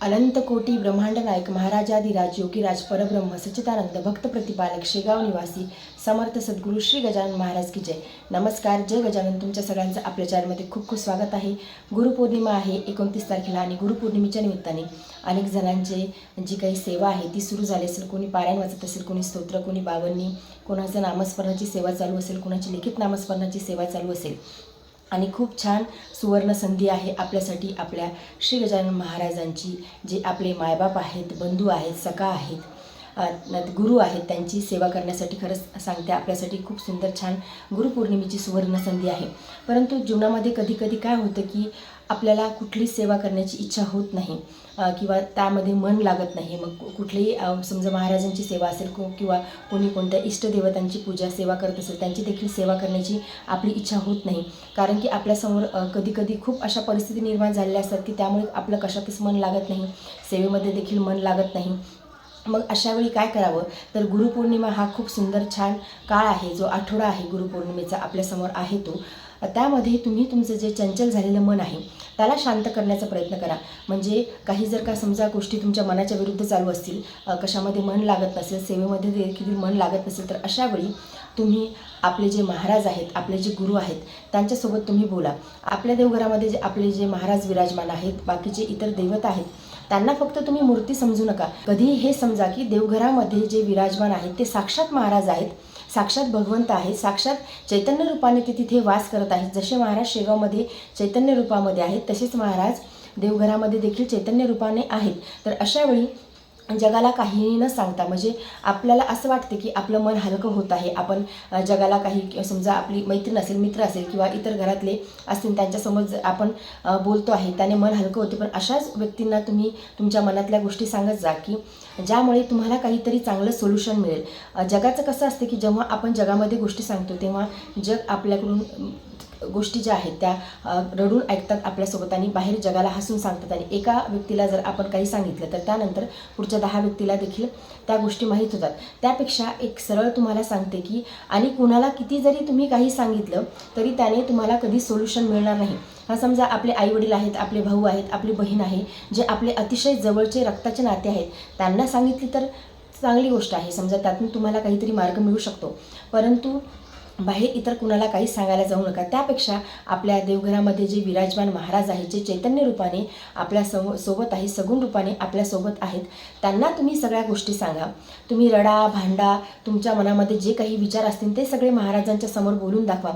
अनंत कोटी ब्रह्मांड नायक महाराजाधिराज योगीराज परब्रह्म सच्चिदानंद भक्त प्रतिपालक शेगाव निवासी समर्थ सद्गुरू श्री गजानन महाराज की जय. नमस्कार. जय गजानन. तुमच्या सगळ्यांचं आपल्या चॅनलमध्ये खूप खूप स्वागत आहे. गुरुपौर्णिमा आहे 29 तारखेला आणि गुरुपौर्णिमेच्या निमित्ताने अनेक जणांचे जी काही सेवा आहे ती सुरू झाली असेल. कोणी पारायण वाचत असेल, कोणी स्तोत्र, कोणी बावन्नी, कोणाचं नामस्मरणाची सेवा चालू असेल, कोणाची लिखित नामस्मरणाची सेवा चालू असेल. आणि खूप छान सुवर्ण संधी आहे आपल्यासाठी. आपल्या श्री गजानन महाराजांची जे आपले मायबाप आहेत, बंधू आहेत, सखा आहेत, गुरु आहेत, त्यांची सेवा करण्यासाठी खरंच सांगते आपल्यासाठी खूप सुंदर छान गुरुपौर्णिमेची सुवर्ण संधी आहे. परंतु जीवनामध्ये कधी कधी काय होतं की आपल्याला कुठली सेवा करण्याची इच्छा होत नाही किंवा त्यामध्ये मन लागत नाही. मग कुठलीही समजा महाराजांची सेवा असेल किंवा कोणी कोणत्या इष्टदेवतांची पूजा सेवा करत असेल त्यांची देखील सेवा करण्याची आपली इच्छा होत नाही. कारण की आपल्यासमोर कधी कधी खूप अशा परिस्थिती निर्माण झालेल्या असतात की त्यामुळे आपलं कशातच मन लागत नाही, सेवेमध्ये देखील मन लागत नाही. मग अशा वेळी काय करावं तर गुरुपौर्णिमा हा खूप सुंदर छान काळ आहे. जो आठवडा आहे गुरुपौर्णिमेचा आपल्यासमोर आहे तो, त्यामध्ये तुम्ही तुमचं जे चंचल झालेलं मन आहे त्याला शांत करण्याचा प्रयत्न करा. म्हणजे काही जर का समजा गोष्टी तुमच्या मनाच्या विरुद्ध चालू असतील, कशामध्ये मन लागत नसेल, सेवेमध्ये देखील मन लागत नसेल, तर अशा वेळी तुम्ही आपले जे महाराज आहेत, आपले जे गुरु आहेत त्यांच्यासोबत तुम्ही बोला. आपल्या देवघरामध्ये जे आपले जे महाराज विराजमान आहेत, बाकीचे इतर देवता आहेत, त्यांना फक्त तुम्ही मूर्ती समजू नका. कधी हे समजा की देवघरामध्ये जे विराजमान आहेत ते साक्षात महाराज आहेत, साक्षात भगवंत आहेत, साक्षात चैतन्य रूपाने ते तिथे वास करत आहेत. जसे महाराज शेगावमध्ये चैतन्य रूपामध्ये आहेत तसेच महाराज देवघरामध्ये देखील चैतन्य रूपाने आहेत. तर अशावेळी जगाला काहीही न सांगता, म्हणजे आपल्याला असं वाटते की आपलं मन हलकं होत आहे, आपण जगाला काही समजा आपली मैत्रीण असेल, मित्र असेल किंवा इतर घरातले असतील त्यांच्यासमोर आपण बोलतो आहे त्याने मन हलकं होते. पण अशाच व्यक्तींना तुम्ही तुमच्या मनातल्या गोष्टी सांगत जा की ज्यामुळे तुम्हाला काहीतरी चांगलं सोल्युशन मिळेल. जगाचं कसं असतं की जेव्हा आपण जगामध्ये गोष्टी सांगतो तेव्हा जग आपल्याकडून गोष्टी ज्या आहेत त्या रडून ऐकतात आपल्यासोबत आणि बाहेर जगाला हसून सांगतात. आणि एका व्यक्तीला जर आपण काही सांगितलं तर त्यानंतर पुढच्या 10 व्यक्तीला देखील त्या गोष्टी माहीत होतात. त्यापेक्षा एक सरळ तुम्हाला सांगते की आणि कुणाला किती जरी तुम्ही काही सांगितलं तरी त्याने तुम्हाला कधी सोल्युशन मिळणार नाही. हा समजा आपले आईवडील आहेत, आपले भाऊ आहेत, आपली बहीण आहे, जे आपले अतिशय जवळचे रक्ताचे नाते आहेत, त्यांना सांगितली तर चांगली गोष्ट आहे. समजा त्यातून तुम्हाला काहीतरी मार्ग मिळू शकतो. परंतु बाहेर इतर कुणाला काही सांगायला जाऊ नका. त्यापेक्षा आपल्या देवघरामध्ये जे विराजमान महाराज आहेत, जे चैतन्य रूपाने आपल्या सोबत आहे, सगुण रूपाने आपल्यासोबत आहेत, त्यांना तुम्ही सगळ्या गोष्टी सांगा. तुम्ही रडा, भांडा, तुमच्या मनामध्ये जे काही विचार असतील ते सगळे महाराजांच्या समोर बोलून दाखवा.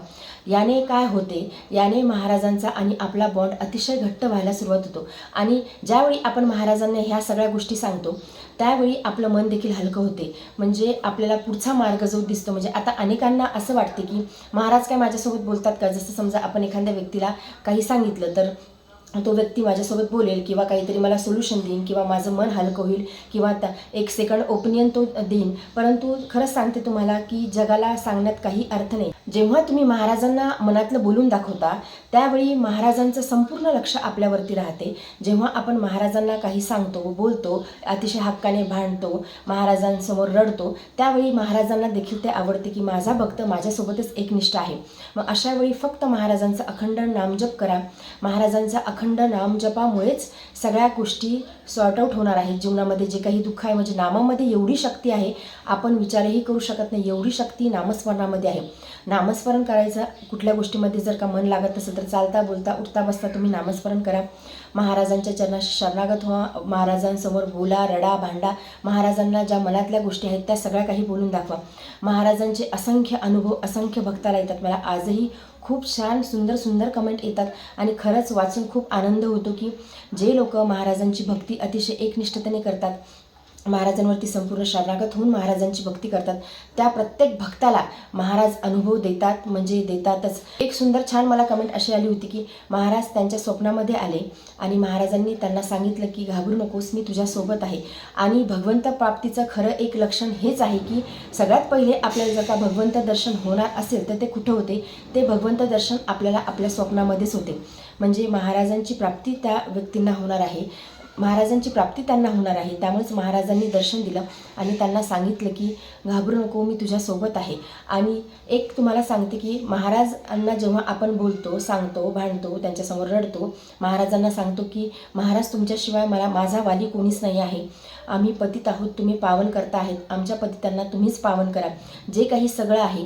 याने काय होते, याने महाराजांचा आणि आपला बॉन्ड अतिशय घट्ट व्हायला सुरुवात होतो. आणि ज्यावेळी आपण महाराजांना ह्या सगळ्या गोष्टी सांगतो त्यावेळी आपलं मन देखील हलकं होते. म्हणजे आपल्याला पुढचा मार्ग जो दिसतो, म्हणजे आता अनेकांना असं वाटते की महाराज काय माझ्यासोबत बोलतात का. जसं समजा आपण एखाद्या व्यक्तीला काही सांगितलं तर तो व्यक्ती माझ्यासोबत बोलेल किंवा काहीतरी मला सोल्युशन देईन किंवा माझं मन हलकं होईल किंवा एक सेकंड ओपिनियन तो देईन. परंतु खरंच सांगते तुम्हाला की जगाला सांगण्यात काही अर्थ नाही. जेव्हा तुम्ही महाराजांना मनातलं बोलून दाखवता त्यावेळी महाराजांचं संपूर्ण लक्ष आपल्यावरती राहते. जेव्हा आपण महाराजांना काही सांगतो, बोलतो, अतिशय हक्काने भांडतो, महाराजांसमोर रडतो, त्यावेळी महाराजांना देखील ते आवडते की माझा भक्त माझ्यासोबतच एकनिष्ठ आहे. मग अशावेळी फक्त महाराजांचा अखंड नामजप करा. महाराजांचा अखंड नामजपामुळेच सगळ्या गोष्टी सॉर्ट आऊट होणार आहेत. जीवनामध्ये जे काही दुःख आहे, म्हणजे नामामध्ये एवढी शक्ती आहे आपण विचारही करू शकत नाही, एवढी शक्ती नामस्मरणामध्ये आहे. नामस्मरण करायचं कुठल्या गोष्टीमध्ये जर का मन लागत असेल तर चालता बोलता उठता बसता तुम्ही नामस्मरण करा. महाराजांच्या चरणाशी शरणागत व्हा, महाराजांसमोर बोला, रडा, भांडा. महाराजांना ज्या मनातल्या गोष्टी आहेत त्या सगळ्या काही बोलून दाखवा. महाराजांचे असंख्य अनुभव असंख्य भक्ताला येतात. मला आजही खूप छान सुंदर सुंदर कमेंट येतात आणि खरंच वाचून खूप आनंद होतो की जे लोक महाराजांची भक्ती अतिशय एकनिष्ठतेने करतात, महाराजांवरती संपूर्ण शरणागत होऊन महाराजांची भक्ती करतात, त्या प्रत्येक भक्ताला महाराज अनुभव देतात, म्हणजे देतातच. एक सुंदर छान मला कमेंट अशी आली होती की महाराज त्यांच्या स्वप्नामध्ये आले आणि महाराजांनी त्यांना सांगितलं की घाबरू नकोस, मी तुझ्यासोबत आहे. आणि भगवंत प्राप्तीचं खरं एक लक्षण हेच आहे की सगळ्यात पहिले आपल्याला जर का भगवंत दर्शन होणार असेल तर ते कुठं होते, ते भगवंत दर्शन आपल्याला आपल्या स्वप्नामध्येच होते. म्हणजे महाराजांची प्राप्ती त्या व्यक्तींना होणार आहे. महाराजांची प्राप्ती त्यांना होणार आहे. त्यामुळेच महाराजांनी दर्शन दिलं आणि त्यांना सांगितलं की घाबरू नको, मी तुझ्यासोबत आहे. आणि एक तुम्हाला सांगते की महाराजांना जेव्हा आपण बोलतो, सांगतो, भांडतो, त्यांच्यासमोर रडतो, महाराजांना सांगतो की महाराज तुमच्याशिवाय माझा वाली कोणीच नाही आहे, आम्ही पतित आहोत, तुम्ही पावन करता आहेत, आमच्या पतितांना तुम्हीच पावन करा. जे काही सगळं आहे,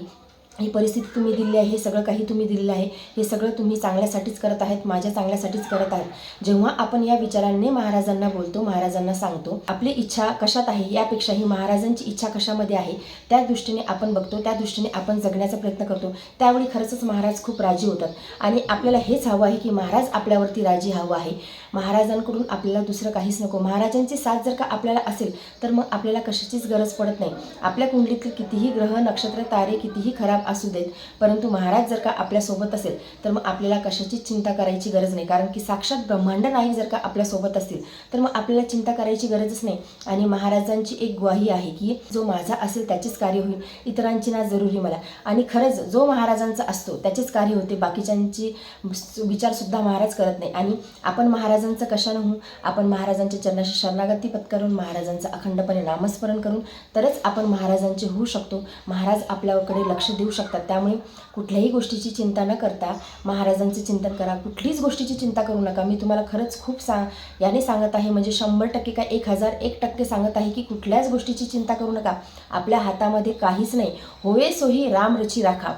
ही परिस्थिती तुम्ही दिली आहे, हे सगळं काही तुम्ही दिलेलं आहे, हे सगळं तुम्ही चांगल्यासाठीच करत आहेत, माझ्या चांगल्यासाठीच करत आहात. जेव्हा आपण या विचारांनी महाराजांना बोलतो, महाराजांना सांगतो, आपली इच्छा कशात आहे यापेक्षाही महाराजांची इच्छा कशामध्ये आहे त्या दृष्टीने आपण बघतो, त्या दृष्टीने आपण जगण्याचा प्रयत्न करतो, त्यावेळी खरंच महाराज खूप राजी होतात. आणि आपल्याला हेच हवं आहे की महाराज आपल्यावरती राजी हवं आहे. महाराजांकडून आपल्याला दुसरं काहीच नको. महाराजांची साथ जर का आपल्याला असेल तर मग आपल्याला कशाचीच गरज पडत नाही. आपल्या कुंडलीतील कितीही ग्रह, नक्षत्र, तारे कितीही खराब असू देत, परंतु महाराज जर का आपल्यासोबत असेल तर मग आपल्याला कशाचीच चिंता करायची गरज नाही. कारण की साक्षात ब्रह्मांड नायक जर का आपल्यासोबत असतील तर मग आपल्याला चिंता करायची गरजच नाही. आणि महाराजांची एक ग्वाही आहे की जो माझा असेल त्याचेच कार्य होईल, इतरांची ना जरुरी मला. आणि खरंच जो महाराजांचा असतो त्याचेच कार्य होते, बाकीच्यांची विचारसुद्धा महाराज करत नाही. आणि आपण महाराजांचं कशानं होऊ, आपण महाराजांच्या चरणाशी शरणागती पत्करून, महाराजांचं अखंडपणे नामस्मरण करून तरच आपण महाराजांचे होऊ शकतो. महाराज आपल्याकडे लक्ष देऊ शकतात. त्यामुळे कुठल्याही गोष्टीची चिंता न करता महाराजांचे चिंतन करा. कुठलीच गोष्टीची चिंता करू नका. मी तुम्हाला खरंच खूप याने सांगत आहे, म्हणजे 100% काय 1001% सांगत आहे की कुठल्याच गोष्टीची चिंता करू नका. आपल्या हातामध्ये काहीच नाही. होय सोही राम रची राखा.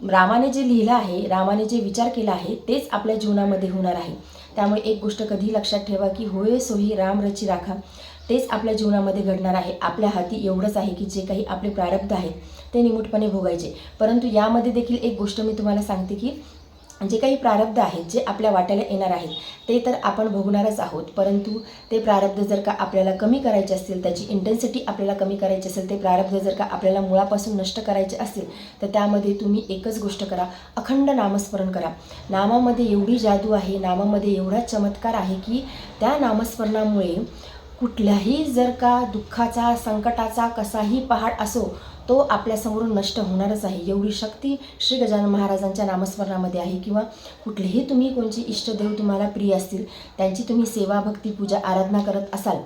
रामाने जे लिहिलं आहे, रामाने जे विचार केला आहे तेच आपल्या जीवनामध्ये होणार आहे. त्यामुळे एक गोष्ट कधी लक्षात ठेवा की होय सोही राम रची राखा, तेच आपल्या जीवनामध्ये घडणार आहे. आपल्या हाती एवढंच आहे की जे काही आपले प्रारब्ध आहेत ते निमूटपणे भोगायचे. परंतु यामध्ये देखील एक गोष्ट मी तुम्हाला सांगते की जे काही प्रारब्ध आहेत, जे आपल्या वाट्याला येणार आहेत ते तर आपण भोगणारच आहोत. परंतु ते प्रारब्ध जर का आपल्याला कमी करायचे असतील, त्याची इंटेन्सिटी आपल्याला कमी करायची असेल, ते प्रारब्ध जर का आपल्याला मुळापासून नष्ट करायचे असतील तर त्यामध्ये तुम्ही एकच गोष्ट करा, अखंड नामस्मरण करा. नामामध्ये एवढी जादू आहे, नामामध्ये एवढा चमत्कार आहे की त्या नामस्मरणामुळे कुठल्याही जर का दुःखाचा, संकटाचा कसाही पहाड असो तो आपल्यासमोरून नष्ट होणारच आहे. एवढी शक्ती श्री गजानन महाराजांच्या नामस्मरणामध्ये आहे. किंवा कुठलेही तुम्ही कोणची इष्टदेव तुम्हाला प्रिय असतील, त्यांची तुम्ही सेवा, भक्ती, पूजा, आराधना करत असाल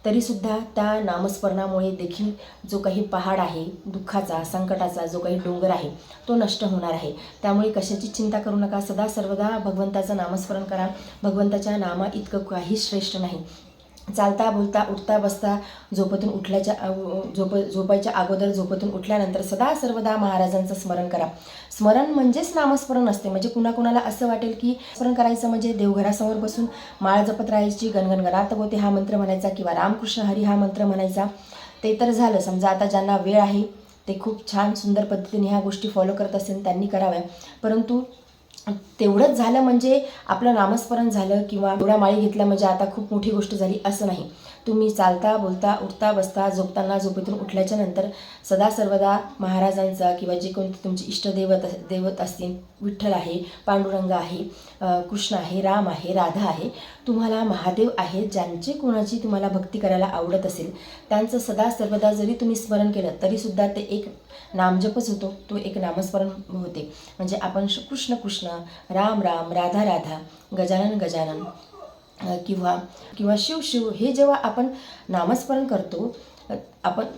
तरीसुद्धा त्या नामस्मरणामुळे देखील जो काही पहाड आहे, दुःखाचा, संकटाचा जो काही डोंगर आहे तो नष्ट होणार आहे. त्यामुळे कशाची चिंता करू नका. सदा सर्वदा भगवंताचं नामस्मरण करा. भगवंताच्या नामा इतकं काही श्रेष्ठ नाही. चालता, बोलता, उठता, बसता, झोपेतून झोपायच्या अगोदर, झोपेतून उठल्यानंतर सदा सर्वदा महाराजांचं स्मरण करा. स्मरण म्हणजेच नामस्मरण असते. म्हणजे कुणाकुणाला असं वाटेल की स्मरण करायचं म्हणजे देवघरासमोर बसून माळ जपत राहायची, गणगण गणात बोते हा मंत्र म्हणायचा किंवा रामकृष्ण हरी हा मंत्र म्हणायचा. ते तर झालं. समजा आता ज्यांना वेळ आहे ते खूप छान सुंदर पद्धतीने ह्या गोष्टी फॉलो करत असेल त्यांनी कराव्या. परंतु तेवढंच झालं म्हणजे आपलं नामस्मरण झालं किंवा एवढ्या माळी घेतल्या म्हणजे आता खूप मोठी गोष्ट झाली असं नाही. तुम्ही चालता, बोलता, उठता, बसता, झोपताना, झोपेतून उठल्याच्या नंतर सदा सर्वदा महाराजांचा किंवा जे कोणते तुमचे इष्टदेवत असतील, विठ्ठल आहे, पांडुरंग आहे, कृष्ण आहे, राम आहे, राधा आहे, तुम्हाला महादेव आहेत, ज्यांची कोणाची तुम्हाला भक्ती करायला आवडत असेल त्यांचं सदा सर्वदा जरी तुम्ही स्मरण केलं तरीसुद्धा ते एक नामजपच होतो, तो एक नामस्मरण होते. म्हणजे आपण कृष्ण कृष्ण, राम राम, राधा राधा, गजानन गजानन किंवा शिव शिव हे जेव्हा आपण नामस्मरण करतो,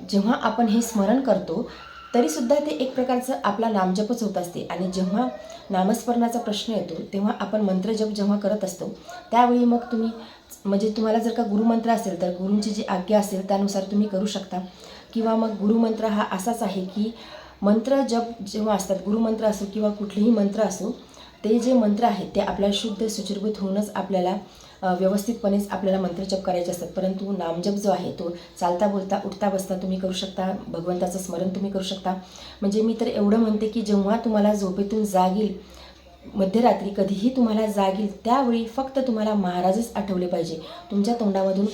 जेव्हा आपण हे स्मरण करतो तरीसुद्धा ते एक प्रकारचं आपला नामजपच होत असते. आणि जेव्हा नामस्मरणाचा प्रश्न येतो तेव्हा आपण मंत्रजप जेव्हा करत असतो त्यावेळी मग तुम्ही म्हणजे तुम्हाला जर का गुरुमंत्र असेल तर गुरूंची जी आज्ञा असेल त्यानुसार तुम्ही करू शकता. किंवा मग गुरुमंत्र हा असाच आहे की मंत्र जप जेव्हा असतात, गुरुमंत्र असो किंवा कुठलेही मंत्र असो, ते जे मंत्र आहेत ते आपल्याला शुद्ध सुचिरभूत होऊनच आपल्याला व्यवस्थितपणेच आपल्याला मंत्रजप करायचे असतात. परंतु नामजप जो आहे तो चालता, बोलता, उठता, बसता तुम्ही करू शकता. भगवंताचं स्मरण तुम्ही करू शकता. म्हणजे मी तर एवढं म्हणते की जेव्हा तुम्हाला झोपेतून जाग येईल, मध्यरात्री कधीही तुम्हाला जाग येईल, त्यावेळी फक्त तुम्हाला महाराजच आठवले पाहिजे. तुमच्या तोंडामधून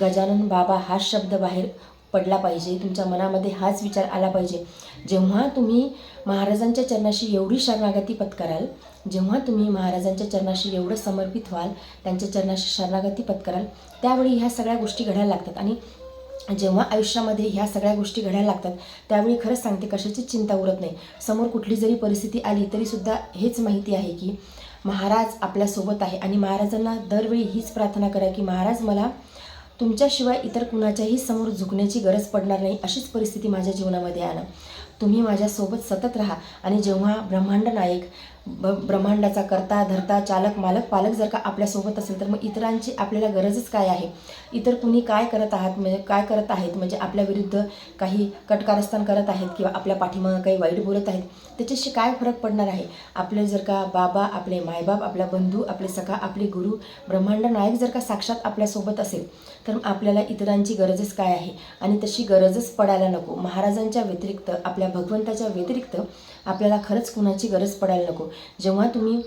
गजानन बाबा हा शब्द बाहेर पडला पाहिजे. तुमच्या मनामध्ये हाच विचार आला पाहिजे. जेव्हा तुम्ही महाराजांच्या चरणाशी एवढी शरणागती पत्कराल, जेव्हा तुम्ही महाराजांच्या चरणाशी एवढं समर्पित व्हाल, त्यांच्या चरणाशी शरणागती पत्कराल, त्यावेळी ह्या सगळ्या गोष्टी घडायला लागतात. आणि जेव्हा आयुष्यामध्ये ह्या सगळ्या गोष्टी घडायला लागतात त्यावेळी खरंच सांगते कशाचीच चिंता उरत नाही. समोर कुठली जरी परिस्थिती आली तरीसुद्धा हेच माहिती आहे की महाराज आपल्यासोबत आहे आणि महाराजांना दरवेळी हीच प्रार्थना करा की महाराज मला तुमच्याशिवाय इतर कुणाच्याही समोर झुकण्याची गरज पडणार नाही, अशीच परिस्थिती माझ्या जीवनामध्ये आणा. तुम्ही माझ्यासोबत सतत राहा. आणि जेव्हा ब्रह्मांड नायक, ब्रह्मांडाचा करता धरता चालक मालक पालक जर का आपल्यासोबत असेल तर मग इतरांची आपल्याला गरजच काय आहे. इतर कुणी काय करत आहेत म्हणजे आपल्या विरुद्ध काही कटकारस्थान करत आहेत किंवा आपल्या पाठीमागं काही वाईट बोलत आहेत, त्याच्याशी काय फरक पडणार आहे. आपले जर का बाबा, आपले मायबाप, आपला बंधू, आपले सखा, आपले गुरु, ब्रह्मांड नायक जर का साक्षात आपल्यासोबत असेल तर आपल्याला इतरांची गरजच काय आहे. आणि तशी गरजच पडायला नको. महाराजांच्या व्यतिरिक्त, आपल्या भगवंताच्या व्यतिरिक्त आपल्याला खरंच कुणाची गरज पडायला नको. जेव्हा तुम्ही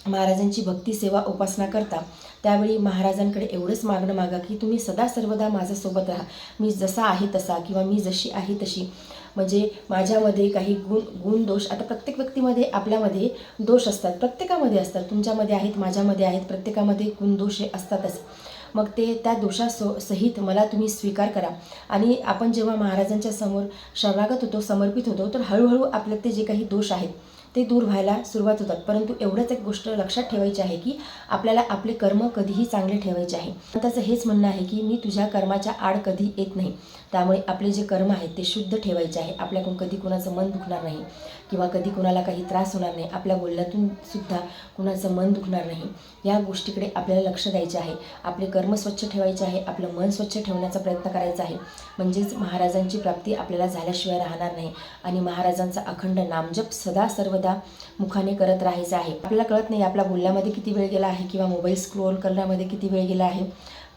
महाराजांची भक्ती सेवा उपासना करता त्यावेळी महाराजांकडे एवढंच मागणं मागा की तुम्ही सदा सर्वदा माझ्यासोबत राहा. मी जसा आहे तसा किंवा मी जशी आहे तशी, म्हणजे माझ्यामध्ये काही गुण दोष, आता प्रत्येक व्यक्तीमध्ये आपल्यामध्ये दोष असतात, प्रत्येकामध्ये असतात. तुमच्यामध्ये आहेत, माझ्यामध्ये आहेत, प्रत्येकामध्ये गुण दोष हे असतातच. मग त्या दोषासहित मला तुम्ही स्वीकार करा. आणि आपण जेव्हा महाराजांच्या समोर शरणागत होतो, समर्पित होतो, तर हळूहळू आपल्यात ते जे काही दोष आहेत ते दूर व्हायला सुरुवात होतात. परंतु एवढंच एक गोष्ट लक्षात ठेवायची आहे की आपल्याला आपले कर्म कधीही चांगले ठेवायचे आहे. त्याचं हेच म्हणणं आहे की मी तुझ्या कर्माच्या आड कधी येत नाही. त्यामुळे आपले जे कर्म आहेत ते शुद्ध ठेवायचे आहे. आपल्याकडून कधी कुणाचं मन दुखणार नाही किंवा कधी कुणाला काही त्रास होणार नाही. आपल्या बोलण्यातून सुद्धा कुणाचं मन दुखणार नाही. या गोष्टीकडे आपल्याला लक्ष द्यायचे आहे. आपले कर्म स्वच्छ ठेवायचे आहे, आपलं मन स्वच्छ ठेवण्याचा प्रयत्न करायचा आहे. म्हणजेच महाराजांची प्राप्ती आपल्याला झाल्याशिवाय राहणार नाही. आणि महाराजांचा अखंड नामजप सदा सर्वदा मुखाने करत राहायचं आहे. आपल्याला कळत नाही आपल्या बोलण्यामध्ये किती वेळ गेला आहे किंवा मोबाईल स्क्रोल करण्यामध्ये किती वेळ गेला आहे,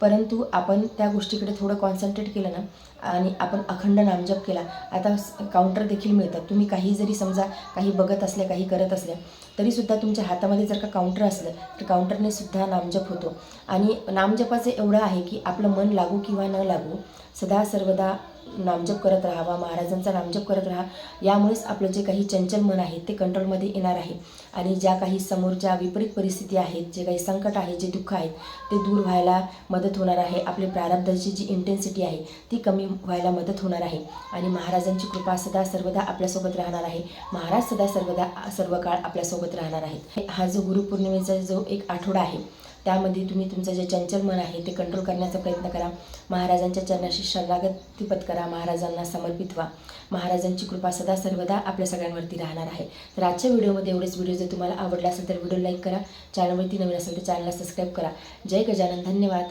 परंतु आपण त्या गोष्टीकडे थोडं कॉन्सन्ट्रेट केलं ना आणि आपण अखंड नामजप केला. आता काउंटर देखील मिळतात. तुम्ही काही जरी समजा काही बघत असल्या, काही करत असल्या, तरीसुद्धा तुमच्या हातामध्ये जर का काउंटर असलं तर काउंटरने सुद्धा नामजप होतो. आणि नामजपाचं एवढं आहे की आपलं मन लागू किंवा न लागू सदा सर्वदा नामजप करत राहावा, महाराजांचा नामजप करत राहा. यामुळेच आपलं जे काही चंचल मन आहे ते कंट्रोलमध्ये येणार आहे. आणि ज्या काही समोरच्या विपरीत परिस्थिती आहेत, जे काही संकट आहे, जे दुःख आहेत ते दूर व्हायला मदत होणार आहे. आपली प्रारब्धाची जी इंटेन्सिटी आहे ती कमी व्हायला मदत होणार आहे. आणि महाराजांची कृपा सदा सर्वदा आपल्यासोबत राहणार आहे. महाराज सदा सर्वदा सर्व काळ आपल्यासोबत राहणार आहेत. हा जो गुरुपौर्णिमेचा जो एक आठवडा आहे त्यामध्ये तुम्ही तुमचं जे चंचल मन आहे ते कंट्रोल करण्याचा प्रयत्न करा. महाराजांच्या चरणाशी शरणागती पत्करा, महाराजांना समर्पित व्हा. महाराजांची कृपा सदा सर्वदा आपल्या सगळ्यांवरती राहणार आहे. तर आजच्या व्हिडिओमध्ये एवढेच. व्हिडिओ जर तुम्हाला आवडला असेल तर व्हिडिओ लाईक करा. चॅनलवरती नवीन असेल तर चॅनलला सबस्क्राईब करा. जय गजानन. धन्यवाद.